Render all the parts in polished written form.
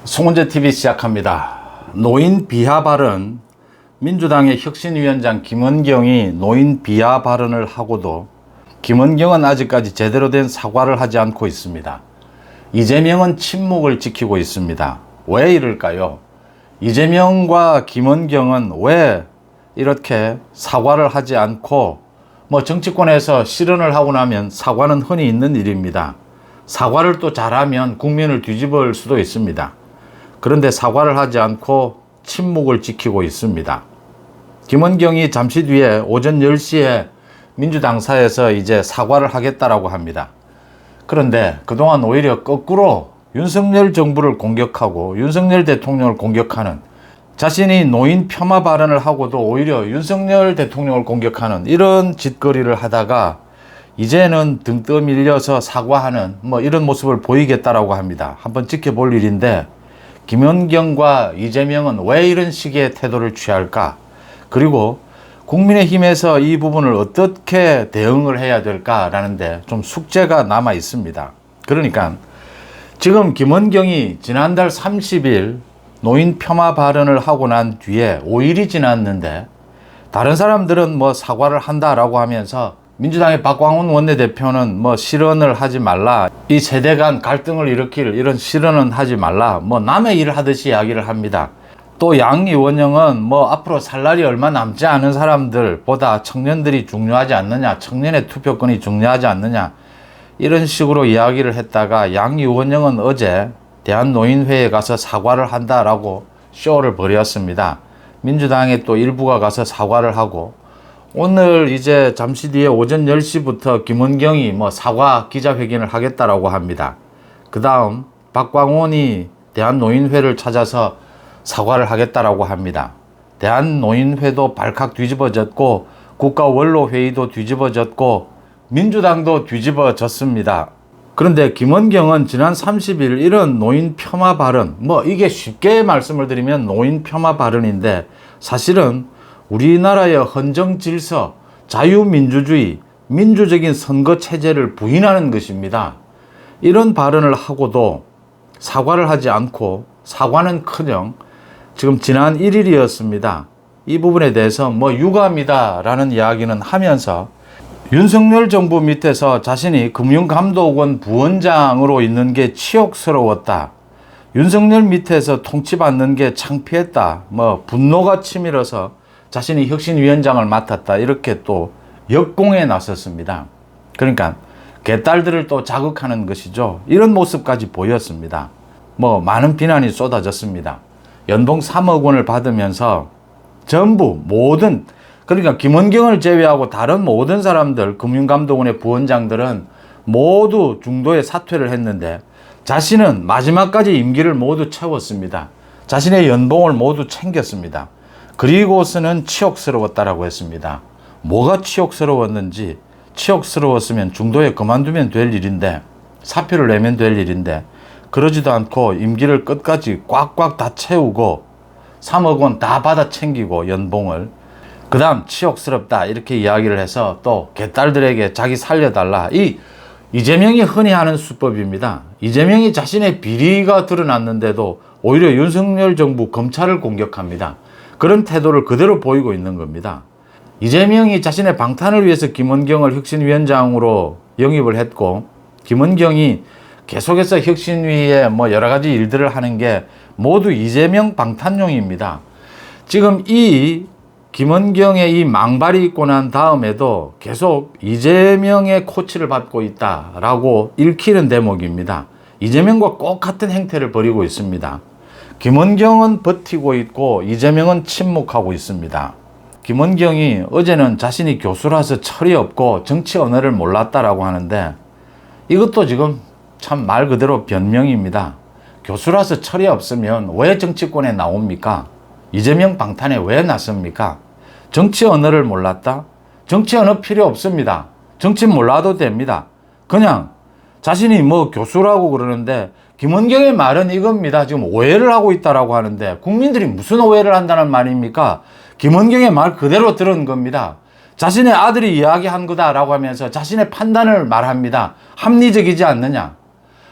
송은재TV 시작합니다. 노인 비하 발언. 민주당의 혁신위원장 김은경이 노인 비하 발언을 하고도 김은경은 아직까지 제대로 된 사과를 하지 않고 있습니다. 이재명은 침묵을 지키고 있습니다. 왜 이럴까요? 이재명과 김은경은 왜 이렇게 사과를 하지 않고 정치권에서 실언을 하고 나면 사과는 흔히 있는 일입니다. 사과를 또 잘하면 국민을 뒤집을 수도 있습니다. 그런데 사과를 하지 않고 침묵을 지키고 있습니다. 김은경이 잠시 뒤에 오전 10시에 민주당사에서 이제 사과를 하겠다라고 합니다. 그런데 그동안 오히려 거꾸로 윤석열 정부를 공격하고 윤석열 대통령을 공격하는, 자신이 노인 폄하 발언을 하고도 오히려 윤석열 대통령을 공격하는 이런 짓거리를 하다가 이제는 등 떠밀려서 사과하는 이런 모습을 보이겠다라고 합니다. 한번 지켜볼 일인데, 김은경과 이재명은 왜 이런 식의 태도를 취할까? 그리고 국민의힘에서 이 부분을 어떻게 대응을 해야 될까라는데 좀 숙제가 남아 있습니다. 그러니까 지금 김은경이 지난달 30일 노인 폄하 발언을 하고 난 뒤에 5일이 지났는데, 다른 사람들은 사과를 한다라고 하면서 민주당의 박광훈 원내대표는 실언을 하지 말라, 이 세대 간 갈등을 일으킬 이런 실언은 하지 말라, 남의 일을 하듯이 이야기를 합니다. 또 양이원영은 앞으로 살 날이 얼마 남지 않은 사람들보다 청년들이 중요하지 않느냐, 청년의 투표권이 중요하지 않느냐, 이런 식으로 이야기를 했다가 양이원영은 어제 대한노인회에 가서 사과를 한다라고 쇼를 벌였습니다. 민주당의 또 일부가 가서 사과를 하고, 오늘 이제 잠시 뒤에 오전 10시부터 김은경이 사과 기자회견을 하겠다라고 합니다. 그 다음 박광훈이 대한노인회를 찾아서 사과를 하겠다라고 합니다. 대한노인회도 발칵 뒤집어졌고, 국가원로회의도 뒤집어졌고, 민주당도 뒤집어졌습니다. 그런데 김은경은 지난 30일 이런 노인 폄하 발언, 이게 쉽게 말씀을 드리면 노인 폄하 발언인데, 사실은 우리나라의 헌정 질서, 자유민주주의, 민주적인 선거 체제를 부인하는 것입니다. 이런 발언을 하고도 사과를 하지 않고, 사과는커녕 지금 지난 1일이었습니다. 이 부분에 대해서 유감이다 라는 이야기는 하면서 윤석열 정부 밑에서 자신이 금융감독원 부원장으로 있는 게 치욕스러웠다, 윤석열 밑에서 통치받는 게 창피했다, 분노가 치밀어서 자신이 혁신위원장을 맡았다, 이렇게 또 역공에 나섰습니다. 그러니까 개딸들을 또 자극하는 것이죠. 이런 모습까지 보였습니다. 많은 비난이 쏟아졌습니다. 연봉 3억 원을 받으면서 전부 모든, 그러니까 김은경을 제외하고 다른 모든 사람들, 금융감독원의 부원장들은 모두 중도에 사퇴를 했는데, 자신은 마지막까지 임기를 모두 채웠습니다. 자신의 연봉을 모두 챙겼습니다. 그리고서는 치욕스러웠다라고 했습니다. 뭐가 치욕스러웠는지, 치욕스러웠으면 중도에 그만두면 될 일인데, 사표를 내면 될 일인데, 그러지도 않고 임기를 끝까지 꽉꽉 다 채우고 3억 원 다 받아 챙기고 연봉을, 그 다음 치욕스럽다 이렇게 이야기를 해서 또 개딸들에게 자기 살려달라, 이재명이 흔히 하는 수법입니다. 이재명이 자신의 비리가 드러났는데도 오히려 윤석열 정부 검찰을 공격합니다. 그런 태도를 그대로 보이고 있는 겁니다. 이재명이 자신의 방탄을 위해서 김은경을 혁신위원장으로 영입을 했고, 김은경이 계속해서 혁신위에 여러 가지 일들을 하는 게 모두 이재명 방탄용입니다. 지금 이 김은경의 이 망발이 있고 난 다음에도 계속 이재명의 코치를 받고 있다라고 읽히는 대목입니다. 이재명과 꼭 같은 행태를 벌이고 있습니다. 김은경은 버티고 있고 이재명은 침묵하고 있습니다. 김은경이 어제는 자신이 교수라서 철이 없고 정치 언어를 몰랐다라고 하는데, 이것도 지금 참 말 그대로 변명입니다. 교수라서 철이 없으면 왜 정치권에 나옵니까? 이재명 방탄에 왜 나섭니까? 정치 언어를 몰랐다? 정치 언어 필요 없습니다. 정치 몰라도 됩니다. 그냥 자신이 교수라고 그러는데, 김은경의 말은 이겁니다. 지금 오해를 하고 있다라고 하는데, 국민들이 무슨 오해를 한다는 말입니까? 김은경의 말 그대로 들은 겁니다. 자신의 아들이 이야기한 거다라고 하면서 자신의 판단을 말합니다. 합리적이지 않느냐?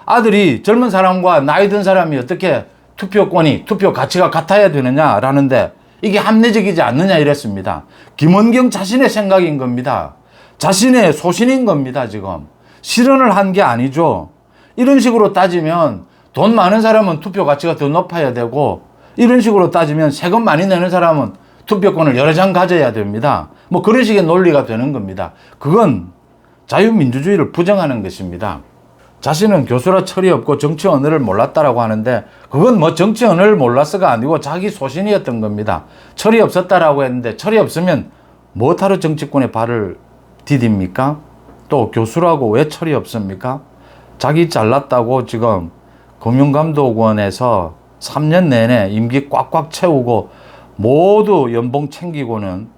아들이 젊은 사람과 나이 든 사람이 어떻게 투표권이 투표 가치가 같아야 되느냐라는데 이게 합리적이지 않느냐 이랬습니다. 김원경 자신의 생각인 겁니다. 자신의 소신인 겁니다. 지금 실언을 한 게 아니죠. 이런 식으로 따지면 돈 많은 사람은 투표 가치가 더 높아야 되고, 이런 식으로 따지면 세금 많이 내는 사람은 투표권을 여러 장 가져야 됩니다. 뭐 그런 식의 논리가 되는 겁니다. 그건 자유민주주의를 부정하는 것입니다. 자신은 교수라 철이 없고 정치 언어를 몰랐다라고 하는데, 그건 뭐 정치 언어를 몰랐어가 아니고 자기 소신이었던 겁니다. 철이 없었다라고 했는데, 철이 없으면 뭐하러 정치권에 발을 디딥니까? 또 교수라고 왜 철이 없습니까? 자기 잘났다고 지금 금융감독원에서 3년 내내 임기 꽉꽉 채우고 모두 연봉 챙기고는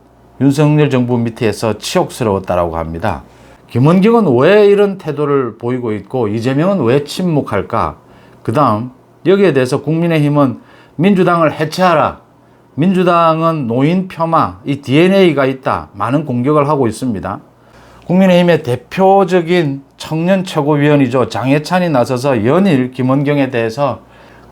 윤석열 정부 밑에서 치욕스러웠다라고 합니다. 김원경은 왜 이런 태도를 보이고 있고 이재명은 왜 침묵할까? 그 다음 여기에 대해서 국민의힘은 민주당을 해체하라, 민주당은 노인 폄하, 이 DNA가 있다, 많은 공격을 하고 있습니다. 국민의힘의 대표적인 청년 최고위원이죠. 장해찬이 나서서 연일 김원경에 대해서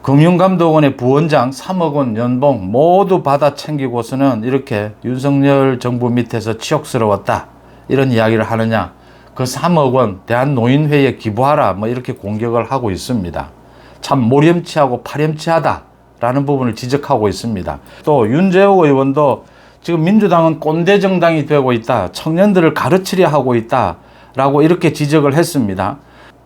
금융감독원의 부원장 3억 원 연봉 모두 받아 챙기고서는 이렇게 윤석열 정부 밑에서 치욕스러웠다, 이런 이야기를 하느냐. 그 3억 원 대한노인회에 기부하라, 뭐 이렇게 공격을 하고 있습니다. 참 모렴치하고 파렴치하다라는 부분을 지적하고 있습니다. 또 윤재욱 의원도 지금 민주당은 꼰대 정당이 되고 있다, 청년들을 가르치려 하고 있다 라고 이렇게 지적을 했습니다.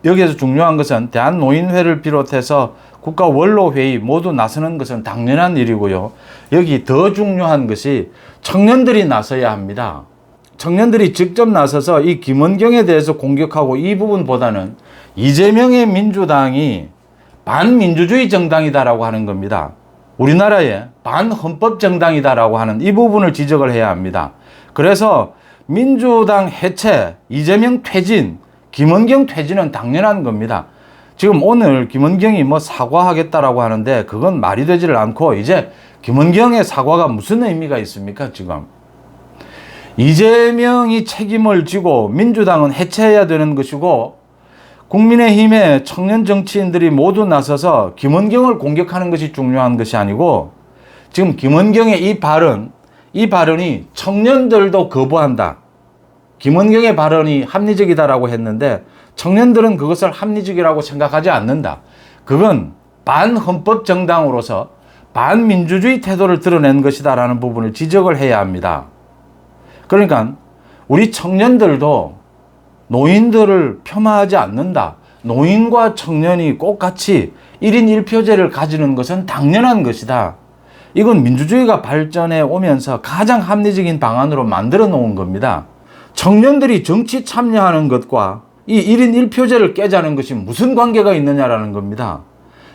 여기에서 중요한 것은 대한노인회를 비롯해서 국가원로회의 모두 나서는 것은 당연한 일이고요. 여기 더 중요한 것이 청년들이 나서야 합니다. 청년들이 직접 나서서 이 김원경에 대해서 공격하고, 이 부분보다는 이재명의 민주당이 반민주주의 정당이다라고 하는 겁니다. 우리나라의 반헌법 정당이다라고 하는 이 부분을 지적을 해야 합니다. 그래서 민주당 해체, 이재명 퇴진, 김원경 퇴진은 당연한 겁니다. 지금 오늘 김원경이 뭐 사과하겠다라고 하는데 그건 말이 되지를 않고, 이제 김원경의 사과가 무슨 의미가 있습니까? 지금 이재명이 책임을 지고 민주당은 해체해야 되는 것이고, 국민의힘의 청년 정치인들이 모두 나서서 김원경을 공격하는 것이 중요한 것이 아니고, 지금 김원경의 이 발언이 청년들도 거부한다, 김원경의 발언이 합리적이다라고 했는데 청년들은 그것을 합리적이라고 생각하지 않는다. 그건 반헌법 정당으로서 반민주주의 태도를 드러낸 것이다라는 부분을 지적을 해야 합니다. 그러니까 우리 청년들도 노인들을 폄하하지 않는다. 노인과 청년이 꼭 같이 1인 1표제를 가지는 것은 당연한 것이다. 이건 민주주의가 발전해 오면서 가장 합리적인 방안으로 만들어 놓은 겁니다. 청년들이 정치 참여하는 것과 이 1인 1표제를 깨자는 것이 무슨 관계가 있느냐라는 겁니다.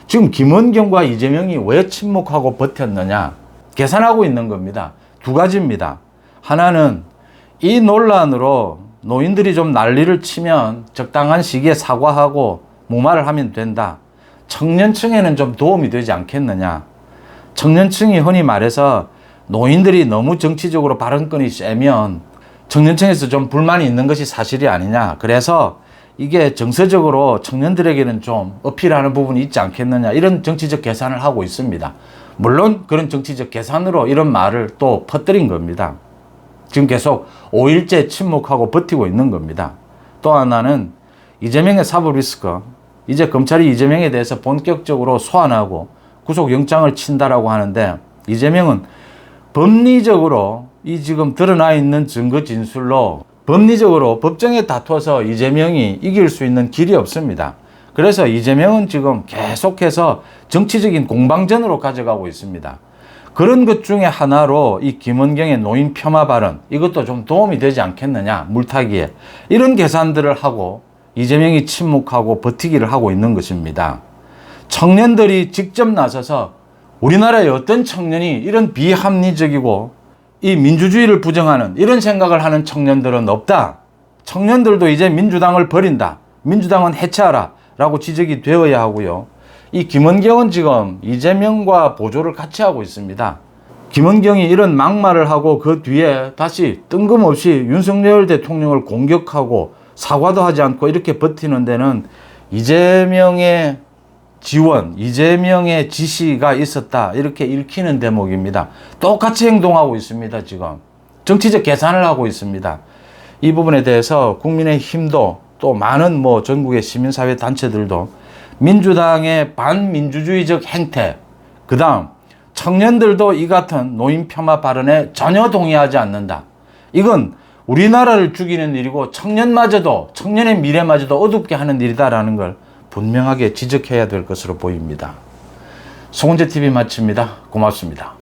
지금 김원경과 이재명이 왜 침묵하고 버텼느냐, 계산하고 있는 겁니다. 두 가지입니다. 하나는 이 논란으로 노인들이 좀 난리를 치면 적당한 시기에 사과하고 무마를 하면 된다. 청년층에는 좀 도움이 되지 않겠느냐. 청년층이 흔히 말해서 노인들이 너무 정치적으로 발언권이 세면 청년층에서 좀 불만이 있는 것이 사실이 아니냐. 그래서 이게 정서적으로 청년들에게는 좀 어필하는 부분이 있지 않겠느냐, 이런 정치적 계산을 하고 있습니다. 물론 그런 정치적 계산으로 이런 말을 또 퍼뜨린 겁니다. 지금 계속 5일째 침묵하고 버티고 있는 겁니다. 또 하나는 이재명의 사법 리스크, 이제 검찰이 이재명에 대해서 본격적으로 소환하고 구속영장을 친다라고 하는데, 이재명은 법리적으로 이 지금 드러나 있는 증거 진술로 법리적으로 법정에 다투어서 이재명이 이길 수 있는 길이 없습니다. 그래서 이재명은 지금 계속해서 정치적인 공방전으로 가져가고 있습니다. 그런 것 중에 하나로 이 김원경의 노인 폄하 발언, 이것도 좀 도움이 되지 않겠느냐, 물타기에. 이런 계산들을 하고 이재명이 침묵하고 버티기를 하고 있는 것입니다. 청년들이 직접 나서서, 우리나라의 어떤 청년이 이런 비합리적이고 이 민주주의를 부정하는 이런 생각을 하는 청년들은 없다. 청년들도 이제 민주당을 버린다, 민주당은 해체하라 라고 지적이 되어야 하고요. 이 김원경은 지금 이재명과 보조를 같이 하고 있습니다. 김원경이 이런 막말을 하고 그 뒤에 다시 뜬금없이 윤석열 대통령을 공격하고 사과도 하지 않고 이렇게 버티는 데는 이재명의 지원, 이재명의 지시가 있었다 이렇게 읽히는 대목입니다. 똑같이 행동하고 있습니다. 지금 정치적 계산을 하고 있습니다. 이 부분에 대해서 국민의힘도 또 많은 전국의 시민사회 단체들도 민주당의 반민주주의적 행태, 그 다음 청년들도 이 같은 노인 폄하 발언에 전혀 동의하지 않는다. 이건 우리나라를 죽이는 일이고 청년의 미래마저도 어둡게 하는 일이다라는 걸 분명하게 지적해야 될 것으로 보입니다. 송은재TV 마칩니다. 고맙습니다.